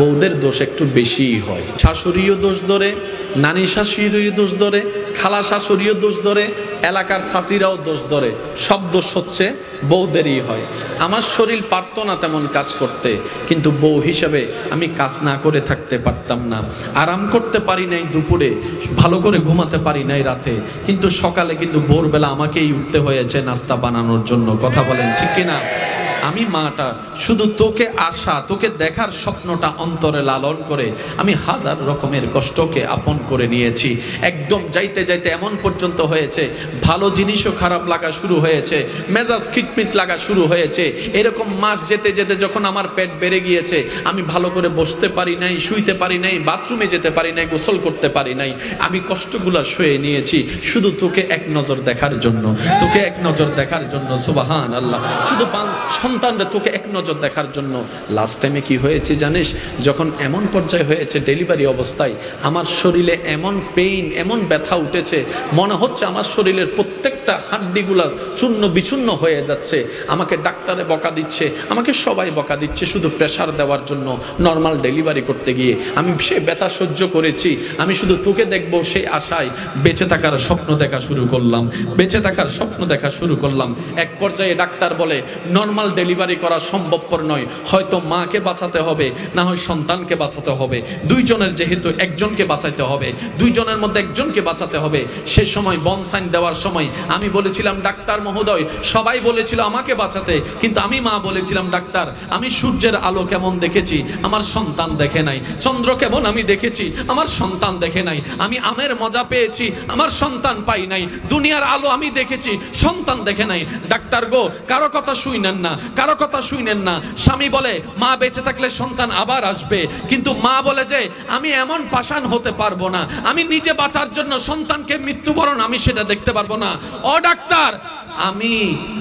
বউদের দোষ একটু বেশিই হয়। শাশুড়িও দোষ ধরে, নানি শাশুড়িও দোষ ধরে, খালা শাশুড়িও দোষ ধরে, এলাকার শাশুড়িরাও দোষ ধরে। সব দোষ হচ্ছে বউদেরই হয়। আমার শরীর পারতো না তেমন কাজ করতে, কিন্তু বউ হিসাবে আমি কাজ না করে থাকতে পারতাম না। আরাম করতে পারি নাই দুপুরে, ভালো করে ঘুমাতে পারি নাই রাতে, কিন্তু সকালে কিন্তু ভোরবেলা আমাকেই উঠতে হয়েছে নাস্তা বানানোর জন্য। কথা বলেন ঠিক কিনা? আমি মাটা শুধু তোকে আশা, তোকে দেখার স্বপ্নটা অন্তরে লালন করে আমি হাজার রকমের কষ্টকে আপন করে নিয়েছি। একদম যাইতে যাইতে এমন পর্যন্ত হয়েছে, ভালো জিনিসও খারাপ লাগা শুরু হয়েছে, মেজাজ খিটমিট লাগা শুরু হয়েছে। এরকম মাস যেতে যেতে যখন আমার পেট বেড়ে গিয়েছে, আমি ভালো করে বসতে পারি নাই, শুইতে পারি নাই, বাথরুমে যেতে পারি নাই, গোসল করতে পারি নাই। আমি কষ্টগুলা সয়ে নিয়েছি শুধু তোকে এক নজর দেখার জন্য, তোকে এক নজর দেখার জন্য। সুবহান আল্লাহ। শুধু সন্তানরা তোকে এক নজর দেখার জন্য। লাস্ট টাইমে কি হয়েছে জানিস? যখন এমন পর্যায়ে হয়েছে ডেলিভারি অবস্থায়, আমার শরীরে এমন পেইন, এমন ব্যথা উঠেছে, মনে হচ্ছে আমার শরীরের প্রত্যেকটা হাড্ডিগুলা চূর্ণ বিচূর্ণ হয়ে যাচ্ছে। আমাকে ডাক্তারে বকা দিচ্ছে, আমাকে সবাই বকা দিচ্ছে শুধু প্রেশার দেওয়ার জন্য নর্মাল ডেলিভারি করতে গিয়ে। আমি সে ব্যথা সহ্য করেছি, আমি শুধু তোকে দেখবো সেই আশায় বেঁচে থাকার স্বপ্ন দেখা শুরু করলাম, বেঁচে থাকার স্বপ্ন দেখা শুরু করলাম। এক পর্যায়ে ডাক্তার বলে নর্মাল ডেলিভারি করা সম্ভবপর নয়, হয়তো মাকে বাঁচাতে হবে, না হয় সন্তানকে বাঁচাতে হবে। দুইজনের যেহেতু একজনকে বাঁচাতে হবে, দুইজনের মধ্যে একজনকে বাঁচাতে হবে। সে সময় বনসাইন দেওয়ার সময় আমি বলেছিলাম, ডাক্তার মহোদয়, সবাই বলেছিল আমাকে বাঁচাতে, কিন্তু আমি মা বলেছিলাম, ডাক্তার আমি সূর্যের আলো কেমন দেখেছি, আমার সন্তান দেখে নাই। চন্দ্র কেমন আমি দেখেছি, আমার সন্তান দেখে নাই। আমি আমের মজা পেয়েছি, আমার সন্তান পাই নাই। দুনিয়ার আলো আমি দেখেছি, সন্তান দেখে নাই। ডাক্তার গো, কারো কথা শুনেন না, কারো কথা শুনেন না। স্বামী বলে মা বেঁচে থাকলে সন্তান আবার আসবে, কিন্তু মা বলে যে আমি এমন পাষাণ হতে পারবো না, আমি নিজে বাঁচার জন্য সন্তানকে মৃত্যুবরণ আমি সেটা দেখতে পারবো না। ও ডাক্তার, আমি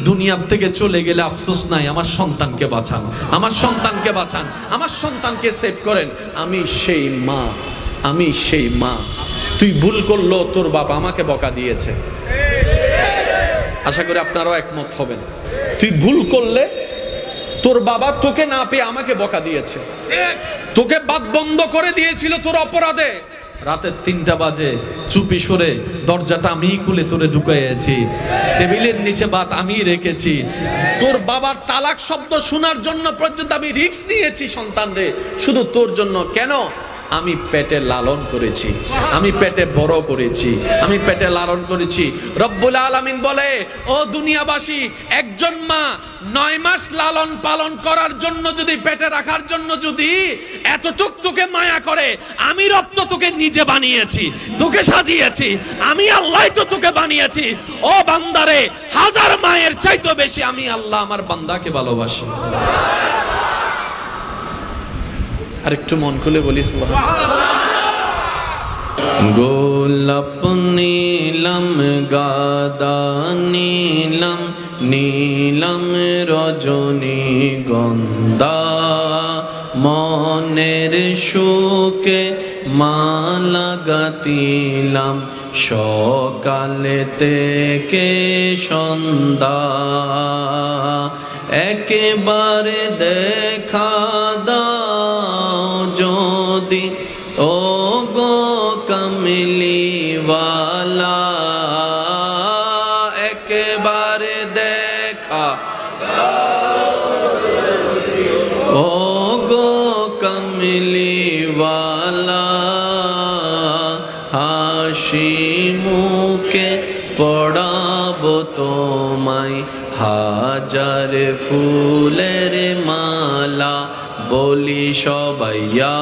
দুনিয়ার থেকে চলে গেলে আফসোস নাই, আমার সন্তানকে বাঁচান, আমার সন্তানকে বাঁচান, আমার সন্তানকে সেভ করেন। আমি সেই মা, আমি সেই মা। তুই ভুল করলো, তোর বাবা আমাকে বকা দিয়েছে। আশা করি আপনারাও একমত হবেন। তুই ভুল করলে তোর বাবা তোকে না পেয়ে আমাকে বকা দিয়েছে, তোকে বাত বন্ধ করে দিয়েছিল তোর অপরাধে। রাতের 3টা বাজে চুপি সরে দরজাটা আমি খুলে তোরে ঢুকাইয়েছি, টেবিলের নিচে ভাত আমি রেখেছি। তোর বাবার তালাক শব্দ শোনার জন্য পর্যন্ত আমি রিস্ক নিয়েছি সন্তান রে, শুধু তোর জন্য। কেন? আমি পেটে লালন করেছি, আমি পেটে বড় করেছি, আমি পেটে লালন করেছি। রব্বুল আলামিন বলে, ও দুনিয়াবাসী, একজন মা 9 মাস লালন পালন করার জন্য যদি, পেটে রাখার জন্য যদি এতটুক তোকে মায়া করে, আমি রব তো তোকে নিজে বানিয়েছি, তোকে সাজিয়েছি, আমি আল্লাহ তো তোকে বানিয়েছি। ও বান্দারে, 1000 মায়ের চাইতে বেশি আমি আল্লাহ আমার বান্দাকে ভালোবাসি। আর একটু মন খুলে বলি সুবহানাল্লাহ। গোলাপ নীলম গাদা নীলম, নীলম রজনী গন্ধা, মনের সুখে মালা গাতিলাম সকালে থেকে সন্ধ্যা। একেবারে দেখা দাও যদি, ও গো কামলিওয়ালা, একেবারে দেখা, ও গো কামলিওয়ালা, হাসি মুখে পড়াবো তোমায় হাজার ফুলের মালা, বলি সবাই ইয়া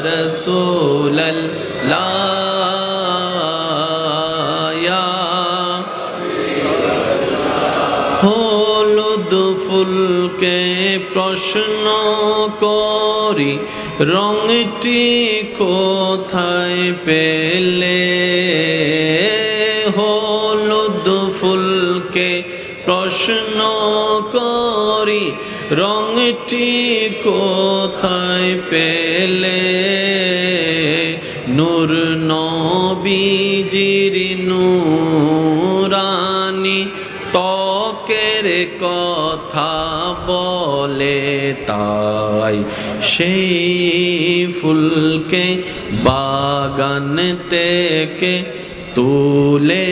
রাসূলুল্লাহ। হলুদ ফুলকে প্রশ্ন করি, রংটি কোথায় পেলে? হলুদ ফুলকে প্রশ্ন করি, রংটি কোথায় পেলে? নূর নবীজির নূরানি ত্বকের কথা বলে, তাই সেই ফুলকে বাগান থেকে তুলে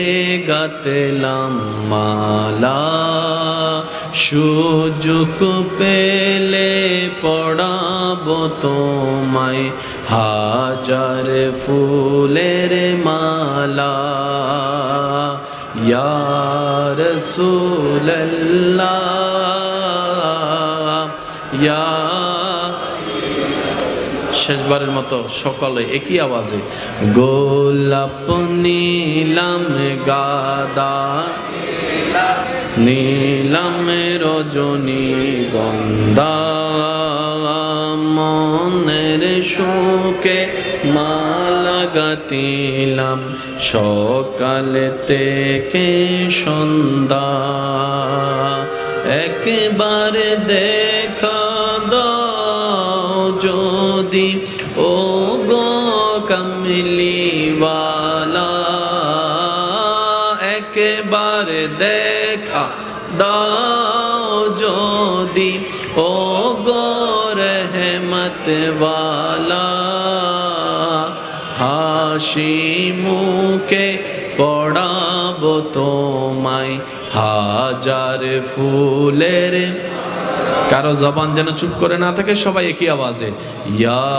গাঁথলাম মালা, সুযোগ পেলে পড়াবো তোমায় হাজার ফুলের মালা। ইয়া রাসূলুল্লাহ, ইয়া, শেষবারের মতো সকলে একই আওয়াজে, গোলাপ নীলাম গাদা নীলাম রজনীগন্ধা, মনের সুখে মালা গাঁথিলাম সকাল থেকে সন্ধ্যা। একবার দেখা দাও যদি ও গো কামলিওয়ালা, একবার দেখা দাও যদি ও গো রহমতওয়ালা, হাসি মুখে পড়াবো তোমায় হাজার ফুলের। কারো জবান যেন চুপ করে না থাকে, সবাই একই আওয়াজে ইয়া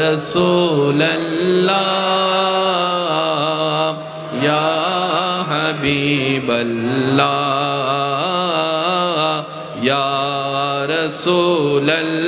রাসূলুল্লাহ, ইয়া হাবিবাল্লাহ, ইয়া রাসূলুল্লাহ,